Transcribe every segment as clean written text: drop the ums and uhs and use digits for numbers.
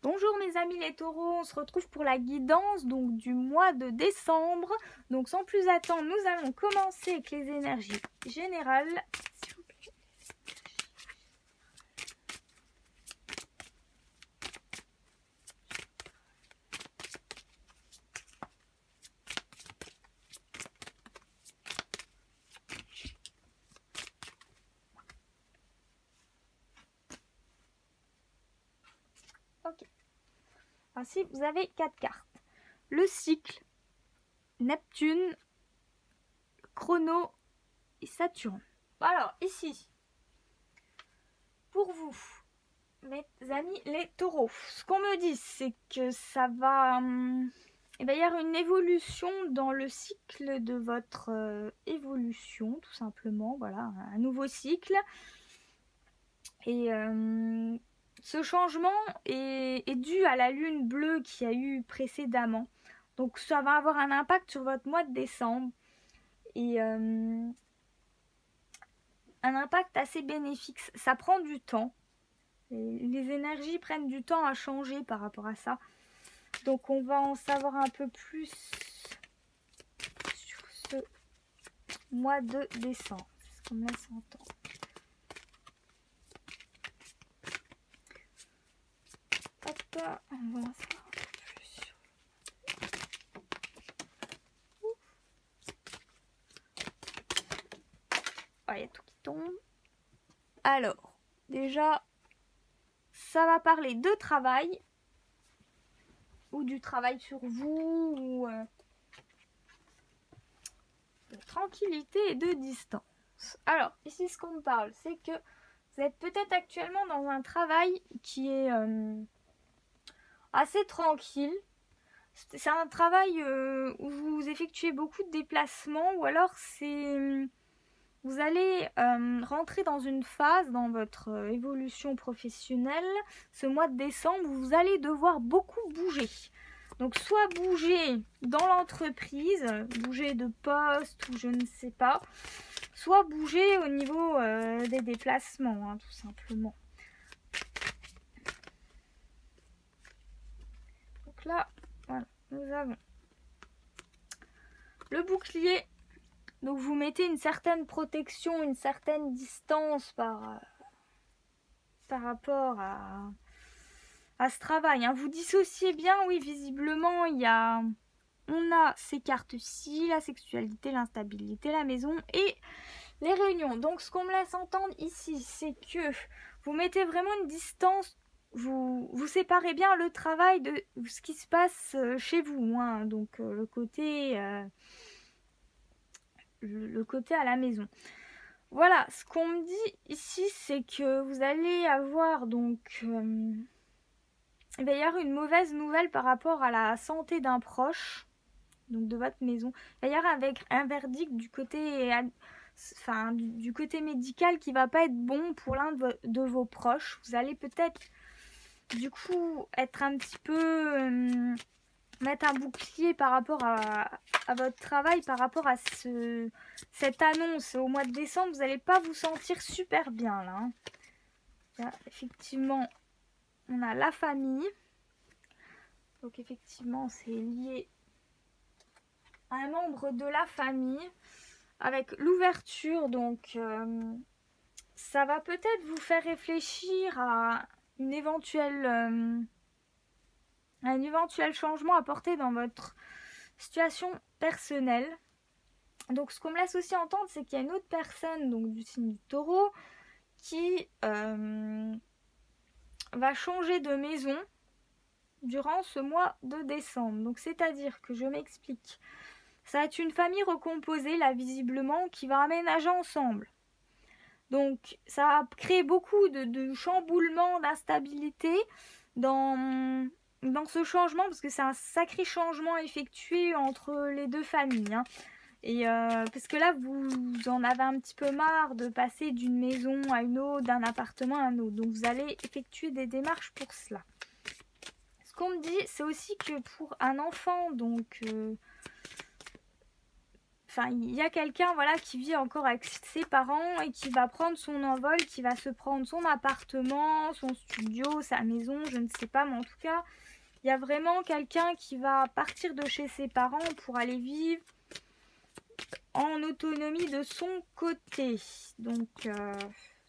Bonjour mes amis les taureaux, on se retrouve pour la guidance donc du mois de décembre. Donc sans plus attendre, nous allons commencer avec les énergies générales. S'il vous plaît. Ok. Ainsi, vous avez 4 cartes. Le cycle, Neptune, Chrono et Saturne. Alors, ici, pour vous, mes amis les taureaux, ce qu'on me dit, c'est que ça va... il va y avoir une évolution dans le cycle de votre évolution, tout simplement. Voilà, un nouveau cycle. Et ce changement est dû à la lune bleue qu'il y a eu précédemment. Donc ça va avoir un impact sur votre mois de décembre. Et un impact assez bénéfique. Ça prend du temps. Les énergies prennent du temps à changer par rapport à ça. Donc on va en savoir un peu plus sur ce mois de décembre. C'est ce qu'on me laisse entendre. Hop, on va en savoir un peu plus sur... Ah, il y a tout qui tombe. Alors, déjà, ça va parler de travail. Ou du travail sur vous, ou de tranquillité et de distance. Alors, ici, ce qu'on me parle, c'est que vous êtes peut-être actuellement dans un travail qui est assez tranquille. C'est un travail où vous effectuez beaucoup de déplacements, ou alors c'est... Vous allez rentrer dans une phase dans votre évolution professionnelle, ce mois de décembre, où vous allez devoir beaucoup bouger. Donc soit bouger dans l'entreprise, bouger de poste ou je ne sais pas, soit bouger au niveau des déplacements, hein, tout simplement. Donc là, voilà, nous avons le bouclier. Donc vous mettez une certaine protection, une certaine distance par rapport à ce travail. Hein. Vous dissociez bien, oui, visiblement, on a ces cartes-ci, la sexualité, l'instabilité, la maison et les réunions. Donc ce qu'on me laisse entendre ici, c'est que vous mettez vraiment une distance, vous séparez bien le travail de ce qui se passe chez vous. Hein. Donc le côté à la maison. Voilà, ce qu'on me dit ici, c'est que vous allez avoir donc... il va y avoir une mauvaise nouvelle par rapport à la santé d'un proche, donc de votre maison. Il va y avoir avec un verdict du côté, du côté médical qui va pas être bon pour l'un de vos proches. Vous allez peut-être du coup être un petit peu... mettre un bouclier par rapport à votre travail, par rapport à cette annonce au mois de décembre, vous n'allez pas vous sentir super bien là. Hein. Là, effectivement, on a la famille. Donc effectivement, c'est lié à un membre de la famille. Avec l'ouverture, donc ça va peut-être vous faire réfléchir à un éventuel changement apporté dans votre situation personnelle. Donc ce qu'on me laisse aussi entendre, c'est qu'il y a une autre personne donc du signe du taureau qui va changer de maison durant ce mois de décembre. Donc c'est-à-dire que je m'explique. Ça va être une famille recomposée là visiblement qui va aménager ensemble. Donc ça va créer beaucoup de chamboulements, d'instabilité dans ce changement, parce que c'est un sacré changement effectué entre les deux familles. Hein. Et parce que là, vous en avez un petit peu marre de passer d'une maison à une autre, d'un appartement à un autre. Donc vous allez effectuer des démarches pour cela. Ce qu'on me dit, c'est aussi que pour un enfant, donc enfin, il y a quelqu'un, voilà, qui vit encore avec ses parents et qui va prendre son envol, qui va se prendre son appartement, son studio, sa maison, je ne sais pas, mais en tout cas, il y a vraiment quelqu'un qui va partir de chez ses parents pour aller vivre en autonomie de son côté. Donc,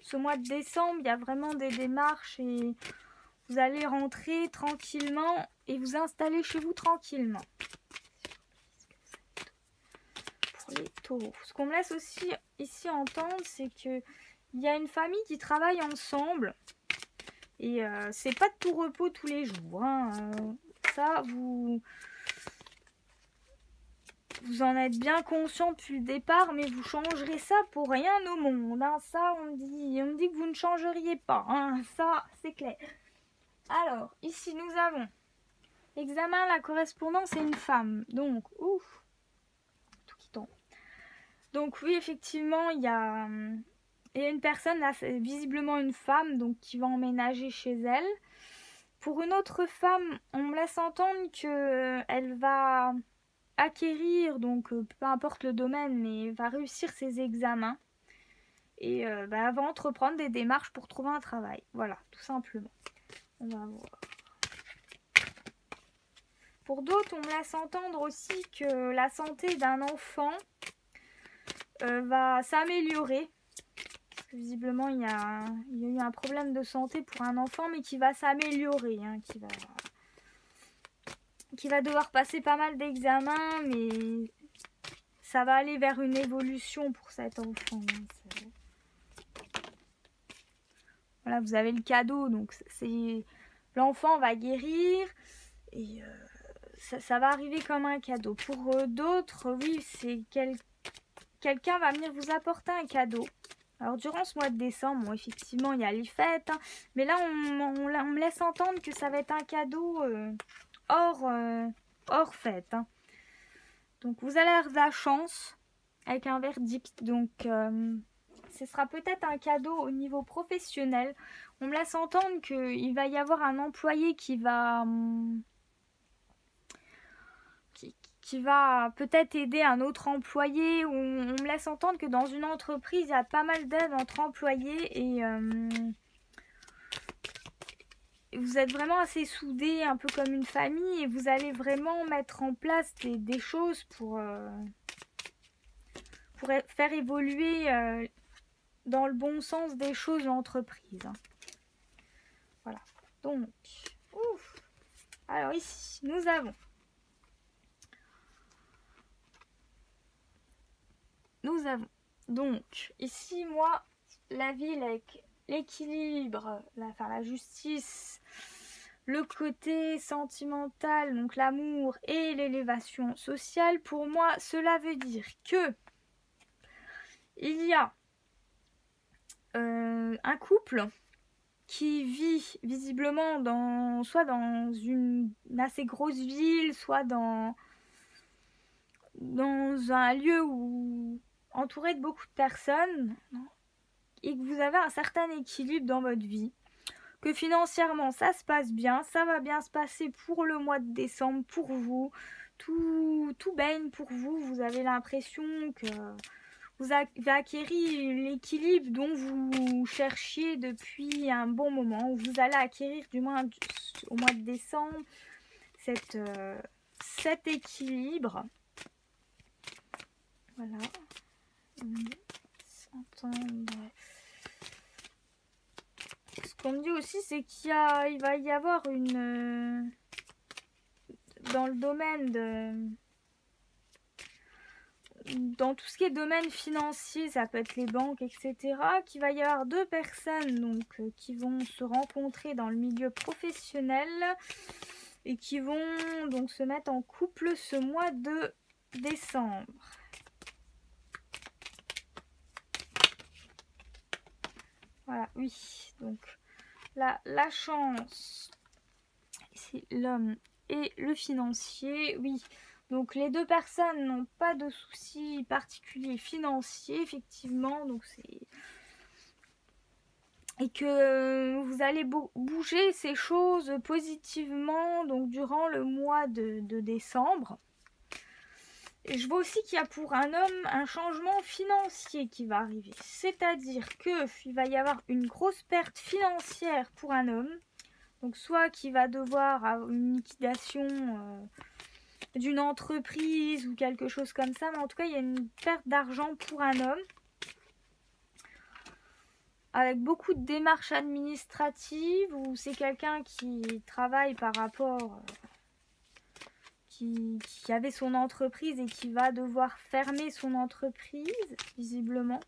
ce mois de décembre, il y a vraiment des démarches et vous allez rentrer tranquillement et vous installer chez vous tranquillement. Pour les taureaux. Ce qu'on me laisse aussi ici entendre, c'est que il y a une famille qui travaille ensemble. Et c'est pas de tout repos tous les jours. Hein. Ça, vous en êtes bien conscient depuis le départ, mais vous changerez ça pour rien au monde. Hein. Ça, on me dit que vous ne changeriez pas. Hein. Ça, c'est clair. Alors, ici, nous avons l'examen, la correspondance et une femme. Donc, ouf, tout qui tombe. Donc oui, effectivement, il y a une personne, là, c'est visiblement une femme, donc qui va emménager chez elle. Pour une autre femme, on me laisse entendre qu'elle va acquérir, donc peu importe le domaine, mais va réussir ses examens. Et elle va entreprendre des démarches pour trouver un travail. Voilà, tout simplement. On va voir. Pour d'autres, on me laisse entendre aussi que la santé d'un enfant va s'améliorer. Parce que visiblement, il y a eu un problème de santé pour un enfant, mais qui va s'améliorer. Hein, qui va devoir passer pas mal d'examens, mais ça va aller vers une évolution pour cet enfant. Hein, voilà, vous avez le cadeau, donc l'enfant va guérir et ça va arriver comme un cadeau. Pour d'autres, oui, c'est quelqu'un va venir vous apporter un cadeau. Alors durant ce mois de décembre, bon, effectivement, il y a les fêtes, hein, mais là, on me laisse entendre que ça va être un cadeau hors fête. Hein. Donc vous allez avoir de la chance avec un verdict. Donc ce sera peut-être un cadeau au niveau professionnel. On me laisse entendre qu'il va y avoir un employé qui va peut-être aider un autre employé. On me laisse entendre que dans une entreprise, il y a pas mal d'aide entre employés et vous êtes vraiment assez soudés, un peu comme une famille, et vous allez vraiment mettre en place des choses pour faire évoluer dans le bon sens des choses l'entreprise. Hein. Voilà. Donc, ouf. Alors ici, nous avons donc ici, moi, la ville avec l'équilibre, la justice, le côté sentimental, donc l'amour et l'élévation sociale. Pour moi, cela veut dire que il y a un couple qui vit visiblement soit dans une assez grosse ville, soit dans un lieu où entouré de beaucoup de personnes, et que vous avez un certain équilibre dans votre vie, que financièrement ça se passe bien, ça va bien se passer pour le mois de décembre, pour vous, tout baigne pour vous, vous avez l'impression que vous avez acquérir l'équilibre dont vous cherchiez depuis un bon moment, vous allez acquérir du moins au mois de décembre cet équilibre. Voilà. Ce qu'on me dit aussi, c'est qu'il va y avoir dans le domaine dans tout ce qui est domaine financier, ça peut être les banques, etc., qu'il va y avoir deux personnes donc, qui vont se rencontrer dans le milieu professionnel et qui vont donc se mettre en couple ce mois de décembre. Voilà, oui, donc la chance, c'est l'homme et le financier, oui. Donc les deux personnes n'ont pas de soucis particuliers financiers, effectivement, donc et que vous allez bouger ces choses positivement donc durant le mois de décembre. Et je vois aussi qu'il y a pour un homme un changement financier qui va arriver. C'est-à-dire qu'il va y avoir une grosse perte financière pour un homme. Donc soit qu'il va devoir avoir une liquidation d'une entreprise ou quelque chose comme ça. Mais en tout cas, il y a une perte d'argent pour un homme. Avec beaucoup de démarches administratives, ou c'est quelqu'un qui travaille par rapport... qui avait son entreprise et qui va devoir fermer son entreprise, visiblement.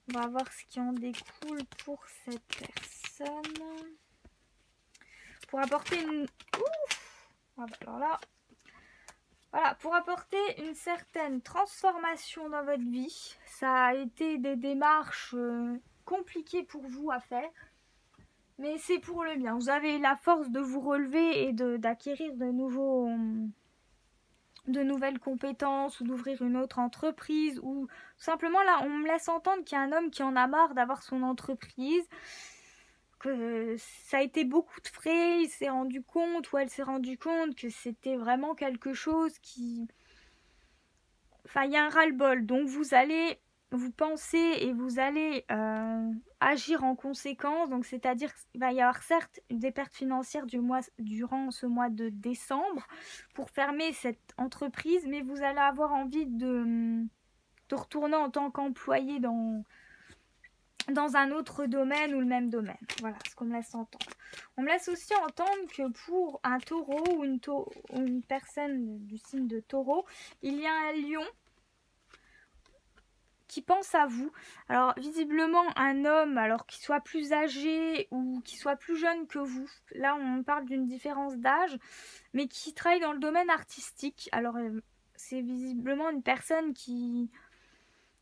On va voir ce qui en découle pour cette personne. Pour apporter une... Ouf, alors là... Voilà, pour apporter une certaine transformation dans votre vie. Ça a été des démarches compliquées pour vous à faire. Mais c'est pour le bien. Vous avez la force de vous relever et d'acquérir de nouvelles compétences ou d'ouvrir une autre entreprise. Ou simplement là, on me laisse entendre qu'il y a un homme qui en a marre d'avoir son entreprise. Que ça a été beaucoup de frais, il s'est rendu compte ou elle s'est rendu compte que c'était vraiment quelque chose qui... Enfin, il y a un ras-le-bol. Donc vous allez... Vous pensez et vous allez agir en conséquence. Donc c'est-à-dire qu'il va y avoir certes des pertes financières durant ce mois de décembre pour fermer cette entreprise, mais vous allez avoir envie de retourner en tant qu'employé dans un autre domaine ou le même domaine. Voilà ce qu'on me laisse entendre. On me laisse aussi entendre que pour un taureau ou une personne du signe de taureau, il y a un lion qui pense à vous. Alors visiblement un homme, alors qu'il soit plus âgé ou qu'il soit plus jeune que vous, là on parle d'une différence d'âge, mais qui travaille dans le domaine artistique. Alors c'est visiblement une personne qui...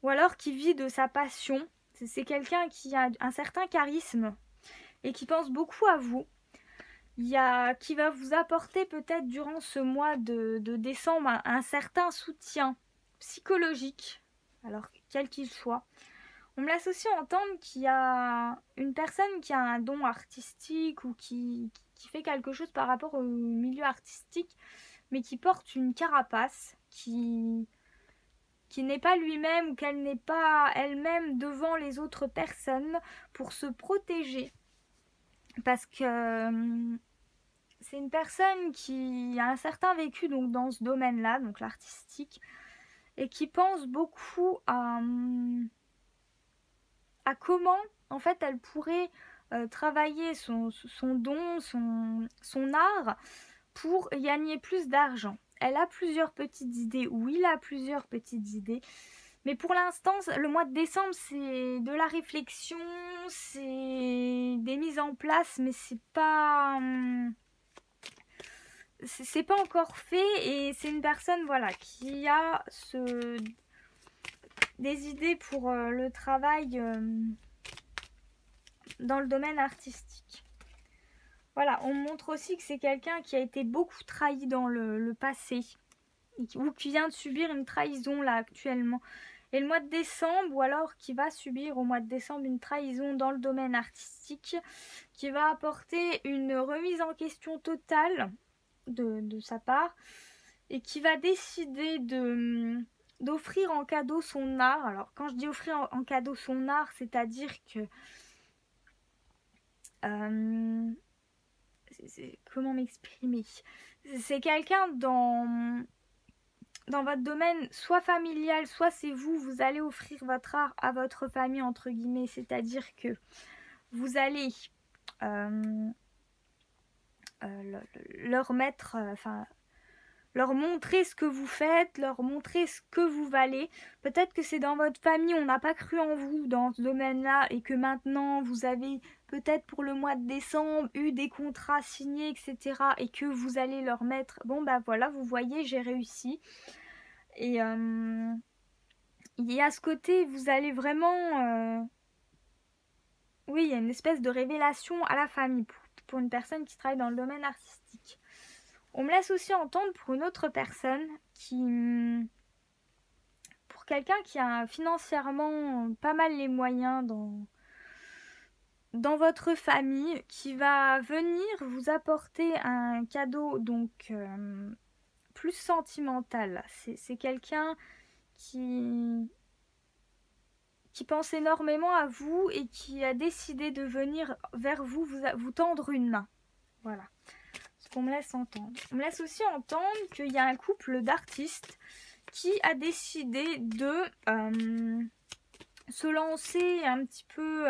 ou alors qui vit de sa passion. C'est quelqu'un qui a un certain charisme et qui pense beaucoup à vous. Qui va vous apporter peut-être durant ce mois de décembre un certain soutien psychologique. Alors, quel qu'il soit. On me laisse aussi entendre qu'il y a une personne qui a un don artistique ou qui fait quelque chose par rapport au milieu artistique, mais qui porte une carapace, qui n'est pas lui-même ou qu'elle n'est pas elle-même devant les autres personnes pour se protéger. Parce que c'est une personne qui a un certain vécu donc, dans ce domaine-là, donc l'artistique, et qui pense beaucoup à comment en fait elle pourrait travailler son don, son art pour gagner plus d'argent. Elle a plusieurs petites idées, ou il a plusieurs petites idées, mais pour l'instant le mois de décembre c'est de la réflexion, c'est des mises en place, mais c'est pas encore fait, et c'est une personne voilà qui a des idées pour le travail dans le domaine artistique. Voilà, on montre aussi que c'est quelqu'un qui a été beaucoup trahi dans le passé ou qui vient de subir une trahison là actuellement. Et le mois de décembre, ou alors qui va subir au mois de décembre une trahison dans le domaine artistique, qui va apporter une remise en question totale de sa part, et qui va décider d'offrir en cadeau son art. Alors quand je dis offrir en cadeau son art, c'est-à-dire que comment m'exprimer, c'est quelqu'un dans votre domaine soit familial, soit c'est vous allez offrir votre art à votre famille entre guillemets, c'est-à-dire que vous allez leur mettre leur montrer ce que vous faites, leur montrer ce que vous valez. Peut-être que c'est dans votre famille, on n'a pas cru en vous dans ce domaine-là, et que maintenant vous avez peut-être pour le mois de décembre eu des contrats signés, etc. et que vous allez leur mettre, bon bah voilà, vous voyez, j'ai réussi. Et il y a ce côté, vous allez vraiment... Oui, il y a une espèce de révélation à la famille pour une personne qui travaille dans le domaine artistique. On me laisse aussi entendre pour une autre personne pour quelqu'un qui a financièrement pas mal les moyens dans votre famille, qui va venir vous apporter un cadeau donc plus sentimental. C'est quelqu'un qui pense énormément à vous et qui a décidé de venir vers vous, vous tendre une main. Voilà ce qu'on me laisse entendre. On me laisse aussi entendre qu'il y a un couple d'artistes qui a décidé de se lancer un petit peu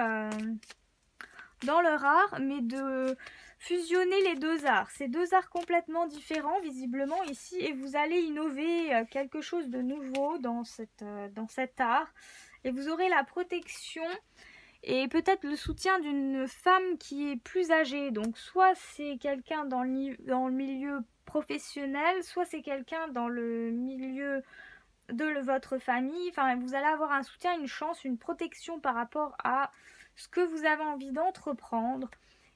dans leur art, mais de fusionner les deux arts. C'est deux arts complètement différents visiblement ici, et vous allez innover quelque chose de nouveau dans cet art, et vous aurez la protection et peut-être le soutien d'une femme qui est plus âgée. Donc soit c'est quelqu'un dans le milieu professionnel, soit c'est quelqu'un dans le milieu de votre famille. Enfin, vous allez avoir un soutien, une chance, une protection par rapport à ce que vous avez envie d'entreprendre.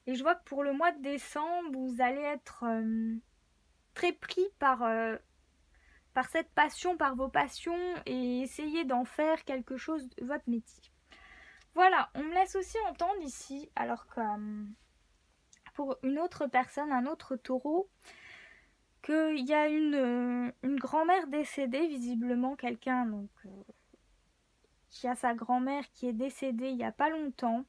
Et je vois que pour le mois de décembre, vous allez être très pris par cette passion, par vos passions, et essayer d'en faire quelque chose de votre métier. Voilà, on me laisse aussi entendre ici, alors que pour une autre personne, un autre taureau, qu'il y a une grand-mère décédée, visiblement quelqu'un donc qui a sa grand-mère qui est décédée il n'y a pas longtemps,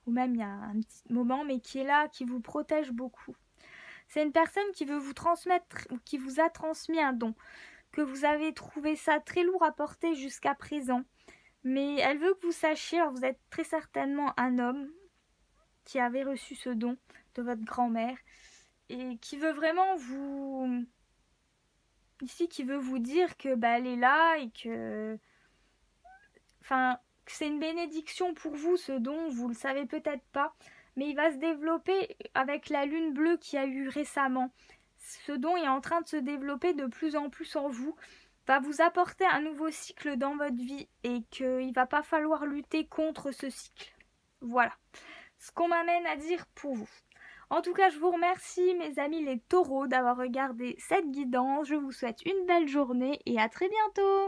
ou même il y a un petit moment, mais qui est là, qui vous protège beaucoup. C'est une personne qui veut vous transmettre, ou qui vous a transmis un don, que vous avez trouvé ça très lourd à porter jusqu'à présent, mais elle veut que vous sachiez, alors vous êtes très certainement un homme qui avait reçu ce don de votre grand-mère, et qui veut vraiment vous... Ici, qui veut vous dire que elle est là, et que... Enfin, c'est une bénédiction pour vous, ce don, vous le savez peut-être pas, mais il va se développer avec la lune bleue qu'il y a eu récemment. Ce don est en train de se développer de plus en plus en vous, va vous apporter un nouveau cycle dans votre vie, et qu'il va pas falloir lutter contre ce cycle. Voilà ce qu'on m'amène à dire pour vous. En tout cas, je vous remercie, mes amis les taureaux, d'avoir regardé cette guidance. Je vous souhaite une belle journée et à très bientôt.